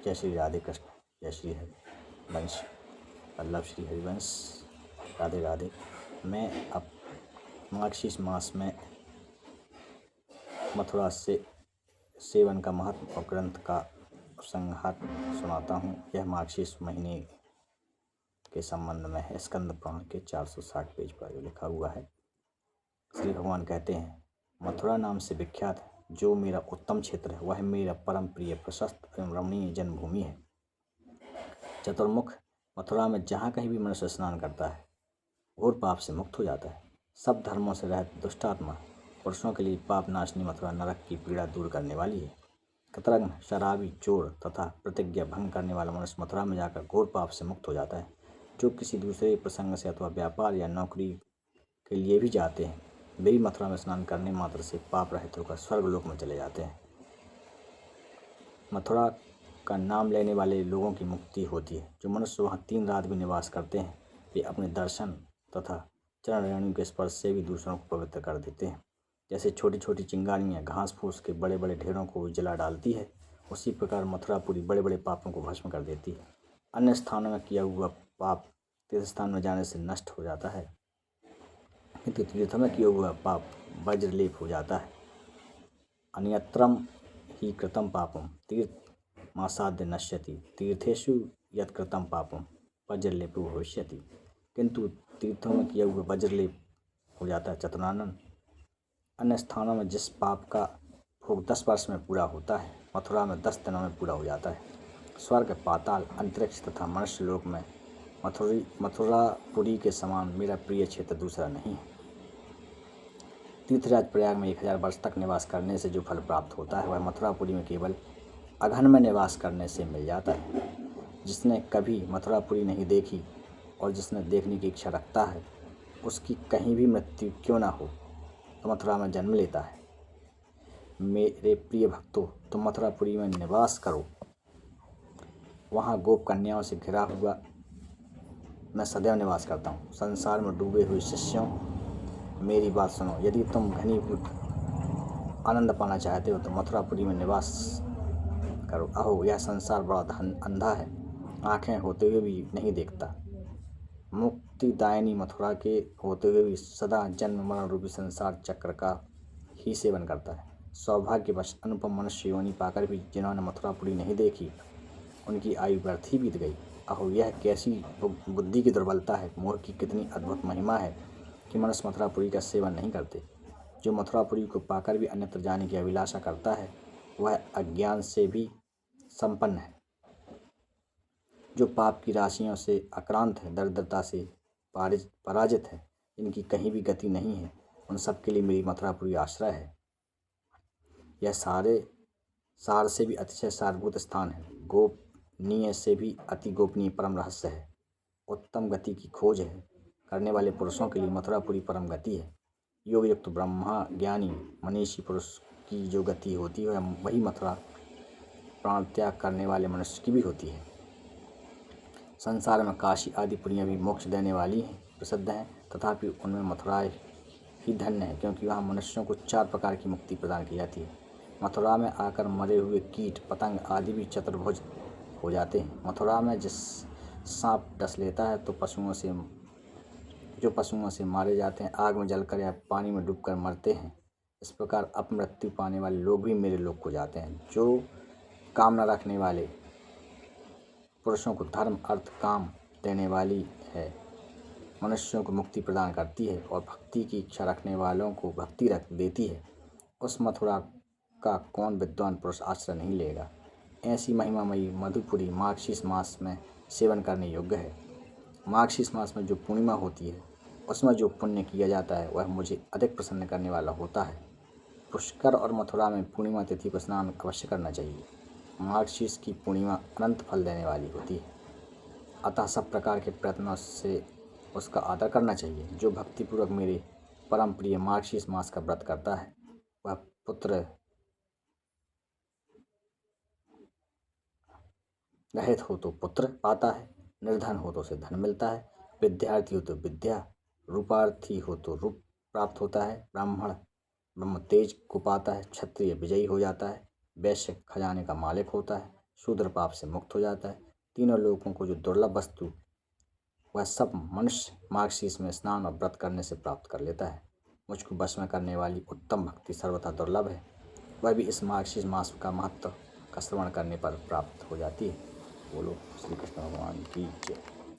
जय श्री राधे कृष्ण, जय श्री हरिवंश, वल्लभ श्री हरिवंश, राधे राधे। मैं अब मार्गशीर्ष मास में मथुरा से सेवन का महत्व और ग्रंथ का संहार सुनाता हूँ। यह मार्गशीर्ष महीने के संबंध में है। स्कंद पुराण के 460 पेज पर लिखा हुआ है। श्री भगवान कहते हैं, मथुरा नाम से विख्यात है जो मेरा उत्तम क्षेत्र है, वह मेरा परम प्रिय, प्रशस्त एवं रमणीय जन्मभूमि है। चतुर्मुख मथुरा में जहाँ कहीं भी मनुष्य स्नान करता है, घोर पाप से मुक्त हो जाता है। सब धर्मों से रहित दुष्टात्मा पुरुषों के लिए पाप नाशनी मथुरा नरक की पीड़ा दूर करने वाली है। कतरंग, शराबी, चोर तथा प्रतिज्ञा भंग करने वाला मनुष्य मथुरा में जाकर घोर पाप से मुक्त हो जाता है। जो किसी दूसरे प्रसंग से अथवा व्यापार या नौकरी के लिए भी जाते हैं, वे भी मथुरा में स्नान करने मात्र से पाप रहित होकर स्वर्गलोक में चले जाते हैं। मथुरा का नाम लेने वाले लोगों की मुक्ति होती है। जो मनुष्य वहाँ 3 रात भी निवास करते हैं, वे अपने दर्शन तथा चरण रेणु के स्पर्श से भी दूसरों को पवित्र कर देते हैं। जैसे छोटी छोटी चिंगारियाँ घास फूस के बड़े बड़े ढेरों को जला डालती है, उसी प्रकार मथुरापुरी बड़े बड़े पापों को भस्म कर देती है। अन्य स्थानों में किया हुआ पाप तीर्थ स्थान में जाने से नष्ट हो जाता है, किंतु तीर्थ में किया हुआ पाप वज्रलेप हो जाता है। अन्यत्रम ही कृतम पापम तीर्थ मासाद्य नश्यति, तीर्थेषु यत् कृतम पापम वज्रलेपो भविष्यति। किंतु तीर्थों में किया हुआ वज्रलेप हो जाता है चतुरानन। अन्य स्थानों में जिस पाप का भोग 10 वर्ष में पूरा होता है, मथुरा में 10 दिनों में पूरा हो जाता है। स्वर्ग, पाताल, अंतरिक्ष तथा मनुष्य लोक में मथुरापुरी के समान मेरा प्रिय क्षेत्र दूसरा नहीं है। तीर्थराज प्रयाग में 1000 वर्ष तक निवास करने से जो फल प्राप्त होता है, वह मथुरापुरी में केवल अघन में निवास करने से मिल जाता है। जिसने कभी मथुरापुरी नहीं देखी और जिसने देखने की इच्छा रखता है, उसकी कहीं भी मृत्यु क्यों ना हो, तो मथुरा में जन्म लेता है। मेरे प्रिय भक्तों, तुम मथुरापुरी में निवास करो। वहाँ गोप कन्याओं से घिरा हुआ मैं सदैव निवास करता हूँ। संसार में डूबे हुए शिष्यों, मेरी बात सुनो। यदि तुम घनीभूत आनंद पाना चाहते हो तो मथुरापुरी में निवास करो। अहो, यह संसार बड़ा अंधा है, आँखें होते हुए भी नहीं देखता। मुक्तिदायिनी मथुरा के होते हुए भी सदा जन्म मरण रूपी संसार चक्र का ही सेवन करता है। सौभाग्यवश अनुपम मनुष्य योनि पाकर भी जिन्होंने मथुरापुरी नहीं देखी, उनकी आयु व्यर्थ ही बीत गई। अहो, यह कैसी बुद्धि की दुर्बलता है, मोह की कितनी अद्भुत महिमा है कि मनुष्य मथुरापुरी का सेवन नहीं करते। जो मथुरापुरी को पाकर भी अन्यत्र जाने की अभिलाषा करता है, वह अज्ञान से भी संपन्न है। जो पाप की राशियों से आक्रांत है, दरिद्रता से पराजित है, इनकी कहीं भी गति नहीं है, उन सब के लिए मेरी मथुरापुरी आश्रय है। यह सार से भी अतिशय सारभूत स्थान है। गोपनीय से भी अति गोपनीय परम रहस्य है। उत्तम गति की खोज है करने वाले पुरुषों के लिए मथुरापुरी परम गति है। योग युक्त ब्रह्मा ज्ञानी मनीषी पुरुष की जो गति होती है, वही मथुरा प्राण त्याग करने वाले मनुष्य की भी होती है। संसार में काशी आदि पुरियाँ भी मोक्ष देने वाली हैं, प्रसिद्ध हैं, तथापि उनमें मथुरा ही धन्य है, क्योंकि वहाँ मनुष्यों को 4 प्रकार की मुक्ति प्रदान की जाती है। मथुरा में आकर मरे हुए कीट पतंग आदि भी चतुर्भुज हो जाते हैं। मथुरा में जिस सांप डस लेता है तो पशुओं से मारे जाते हैं, आग में जलकर या पानी में डूबकर मरते हैं। इस प्रकार अपमृत्यु पाने वाले लोग भी मेरे लोक को जाते हैं। जो कामना रखने वाले पुरुषों को धर्म, अर्थ, काम देने वाली है, मनुष्यों को मुक्ति प्रदान करती है और भक्ति की इच्छा रखने वालों को भक्ति रख देती है, उस मथुरा का कौन विद्वान पुरुष आश्रय नहीं लेगा। ऐसी महिमामयी मधुपुरी मार्गशीर्ष मास में सेवन करने योग्य है। मार्गशीर्ष मास में जो पूर्णिमा होती है, उसमें जो पुण्य किया जाता है, वह मुझे अधिक प्रसन्न करने वाला होता है। पुष्कर और मथुरा में पूर्णिमा तिथि को स्नान अवश्य करना चाहिए। मार्गशीर्ष की पूर्णिमा अनंत फल देने वाली होती है, अतः सब प्रकार के प्रयत्नों से उसका आदर करना चाहिए। जो भक्तिपूर्वक मेरे परम प्रिय मार्गशीर्ष मास का व्रत करता है, वह पुत्र रहित हो तो पुत्र पाता है, निर्धन हो तो उसे धन मिलता है, विद्यार्थी हो तो विद्या, रूपार्थी हो तो रूप प्राप्त होता है, ब्राह्मण ब्रह्म तेज को पाता है, क्षत्रिय विजयी हो जाता है, वैश्य खजाने का मालिक होता है, शूद्र पाप से मुक्त हो जाता है। तीनों लोगों को जो दुर्लभ वस्तु वह सब मनुष्य मार्गशीर्ष में स्नान और व्रत करने से प्राप्त कर लेता है। मुझको वश में करने वाली उत्तम भक्ति सर्वथा दुर्लभ है, वह भी इस मार्गशीर्ष मास का महत्व का श्रवण करने पर प्राप्त हो जाती है। बोलो श्री कृष्ण भगवान की जय।